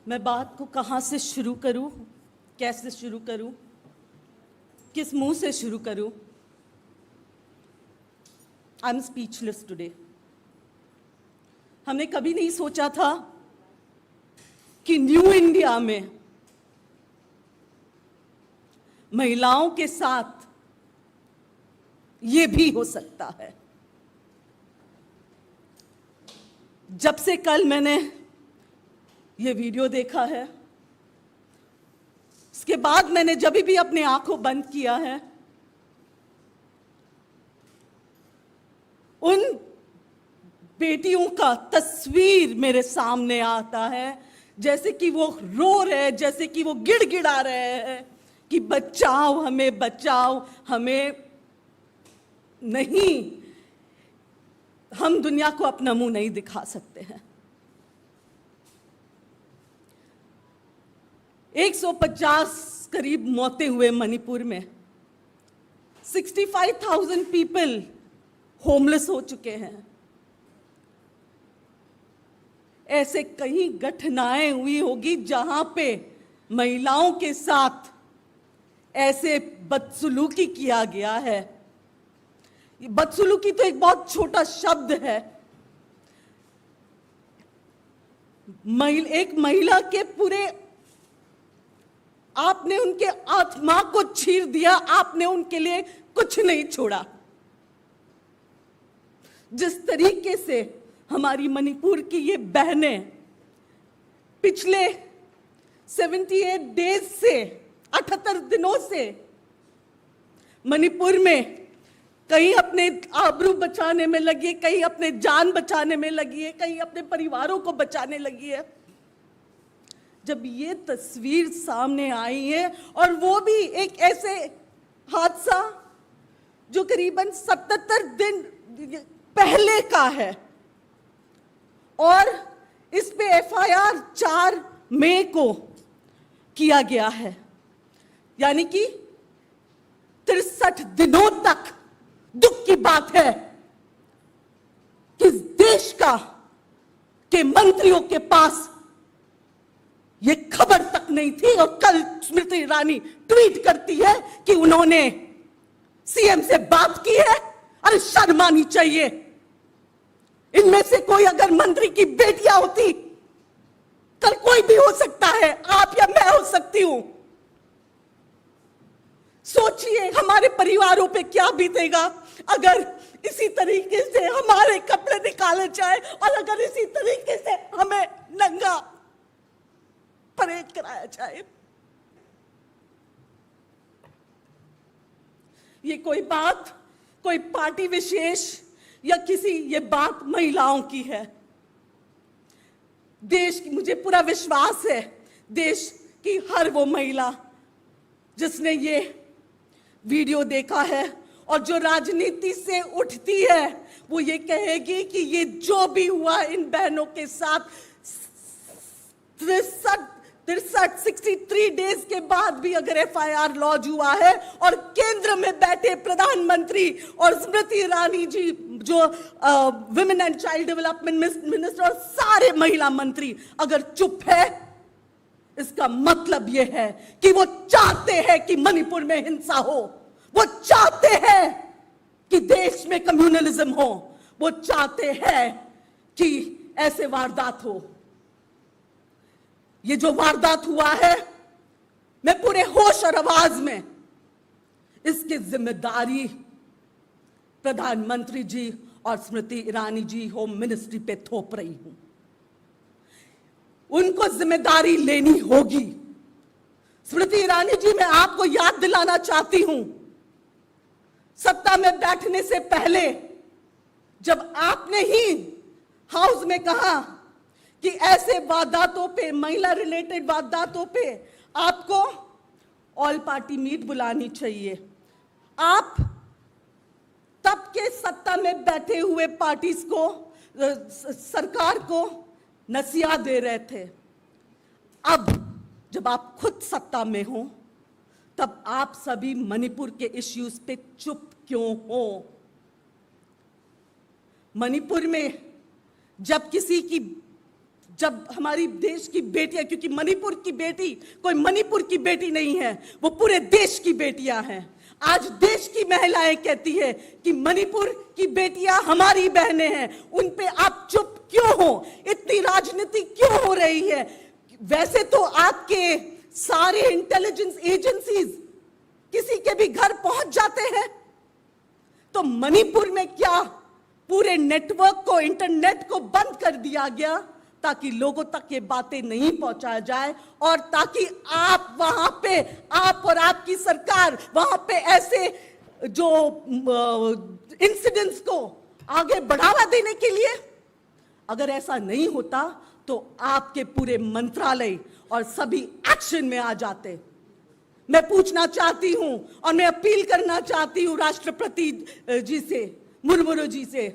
मैं बात को कहाँ से शुरू करूं, कैसे शुरू करूं, किस मुंह से शुरू करूं? I am speechless today. हमने कभी नहीं सोचा था कि न्यू इंडिया में महिलाओं के साथ ये भी हो सकता है। जब से कल मैंने ये वीडियो देखा है, उसके बाद मैंने जब भी अपने आंखों बंद किया है, उन बेटियों का तस्वीर मेरे सामने आता है, जैसे कि वो रो रहे हैं, जैसे कि वो गिड़गिड़ा रहे हैं कि बचाओ हमें, बचाओ हमें। नहीं, हम दुनिया को अपना मुंह नहीं दिखा सकते हैं। 150 करीब मौतें हुए मणिपुर में। 65,000 पीपल होमलेस हो चुके हैं। ऐसे कई घटनाएं हुई होगी जहां पे महिलाओं के साथ ऐसे बदसलूकी किया गया है। बदसलूकी तो एक बहुत छोटा शब्द है। एक महिला के पूरे, आपने उनके आत्मा को चीर दिया, आपने उनके लिए कुछ नहीं छोड़ा। जिस तरीके से हमारी मणिपुर की ये बहनें पिछले 78 डेज से, 78 दिनों से मणिपुर में कहीं अपने आबरू बचाने में लगी है, कहीं अपने जान बचाने में लगी है, कहीं अपने परिवारों को बचाने लगी है। जब ये तस्वीर सामने आई है, और वो भी एक ऐसे हादसा जो करीबन 77 दिन पहले का है, और इस पे एफआईआर 4 मई को किया गया है, यानी कि 63 दिनों तक। दुख की बात है कि इस देश के मंत्रियों के पास ये खबर तक नहीं थी, और कल स्मृति ईरानी ट्वीट करती है कि उन्होंने सीएम से बात की है। अरे शर्म आनी चाहिए। इनमें से कोई अगर मंत्री की बेटियां होती, कल कोई भी हो सकता है, आप या मैं हो सकती हूं। सोचिए हमारे परिवारों पे क्या बीतेगा अगर इसी तरीके से हमारे कपड़े निकाले जाए, और अगर इसी तरीके से हमें नंगा परेड कराया जाए। ये कोई बात कोई पार्टी विशेष या किसी, ये बात महिलाओं की है। देश की, मुझे पूरा विश्वास है, देश की हर वो महिला जिसने ये वीडियो देखा है और जो राजनीति से उठती है, वो ये कहेगी कि ये जो भी हुआ इन बहनों के साथ 63 डेज के बाद भी अगर एफआईआर लॉन्च हुआ है, और केंद्र में बैठे प्रधानमंत्री और स्मृति ईरानी जी जो women and child development minister और सारे महिला मंत्री अगर चुप है, इसका मतलब यह है कि वो चाहते हैं कि मणिपुर में हिंसा हो, वो चाहते हैं कि देश में कम्युनलिज्म हो, वो चाहते हैं कि ऐसे वारदात हो। ये जो वारदात हुआ है, मैं पूरे होश और आवाज में इसकी जिम्मेदारी प्रधानमंत्री जी और स्मृति ईरानी जी होम मिनिस्ट्री पे थोप रही हूं। उनको जिम्मेदारी लेनी होगी। स्मृति ईरानी जी, मैं आपको याद दिलाना चाहती हूं, सत्ता में बैठने से पहले जब आपने ही हाउस में कहा कि ऐसे वारदातों पे, महिला रिलेटेड वारदातों पे आपको ऑल पार्टी मीट बुलानी चाहिए, आप तब के सत्ता में बैठे हुए पार्टीज को, सरकार को नसीहत दे रहे थे। अब जब आप खुद सत्ता में हो, तब आप सभी मणिपुर के इश्यूज पे चुप क्यों हो? मणिपुर में जब किसी की जब हमारी देश की बेटियां, क्योंकि मणिपुर की बेटी कोई मणिपुर की बेटी नहीं है, वो पूरे देश की बेटियां हैं। आज देश की महिलाएं कहती है कि मणिपुर की बेटियां हमारी बहनें हैं, उन पे आप चुप क्यों हो? इतनी राजनीति क्यों हो रही है? वैसे तो आपके सारे इंटेलिजेंस एजेंसीज किसी के भी घर पहुंच जाते हैं, तो मणिपुर में क्या पूरे नेटवर्क को, इंटरनेट को बंद कर दिया गया ताकि लोगों तक ये बातें नहीं पहुंचाया जाए, और ताकि आप वहां पे, आप और आपकी सरकार वहां पे ऐसे जो इंसिडेंट्स को आगे बढ़ावा देने के लिए? अगर ऐसा नहीं होता तो आपके पूरे मंत्रालय और सभी एक्शन में आ जाते। मैं पूछना चाहती हूं और मैं अपील करना चाहती हूं राष्ट्रपति जी से, मुर्मू जी से।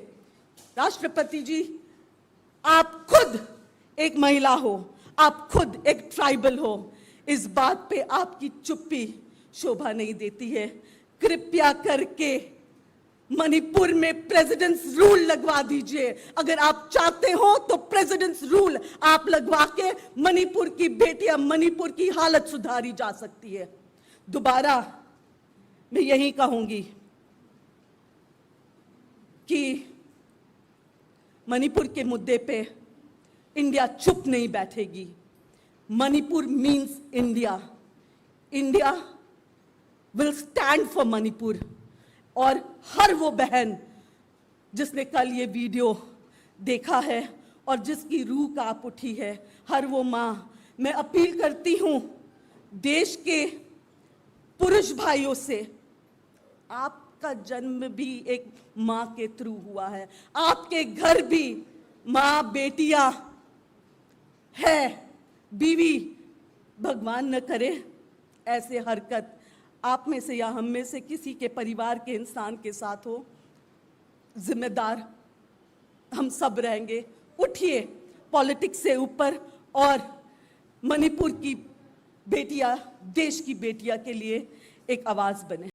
राष्ट्रपति जी, आप खुद एक महिला हो, आप खुद एक ट्राइबल हो, इस बात पे आपकी चुप्पी शोभा नहीं देती है। कृपया करके मणिपुर में प्रेसिडेंट्स रूल लगवा दीजिए। अगर आप चाहते हो तो प्रेसिडेंट्स रूल आप लगवा के मणिपुर की बेटियां, मणिपुर की हालत सुधारी जा सकती है। दोबारा मैं यही कहूंगी कि मणिपुर के मुद्दे पे इंडिया चुप नहीं बैठेगी। Manipur means India. India will stand for Manipur. और हर वो बहन जिसने कल ये वीडियो देखा है और जिसकी रूह कांप उठी है, हर वो माँ, मैं अपील करती हूं देश के पुरुष भाइयों से, आपका जन्म भी एक माँ के थ्रू हुआ है, आपके घर भी माँ बेटियां है, बीवी, भगवान न करे ऐसे हरकत आप में से या हम में से किसी के परिवार के इंसान के साथ हो। जिम्मेदार हम सब रहेंगे। उठिए पॉलिटिक्स से ऊपर और मणिपुर की बेटियां, देश की बेटियां के लिए एक आवाज बने।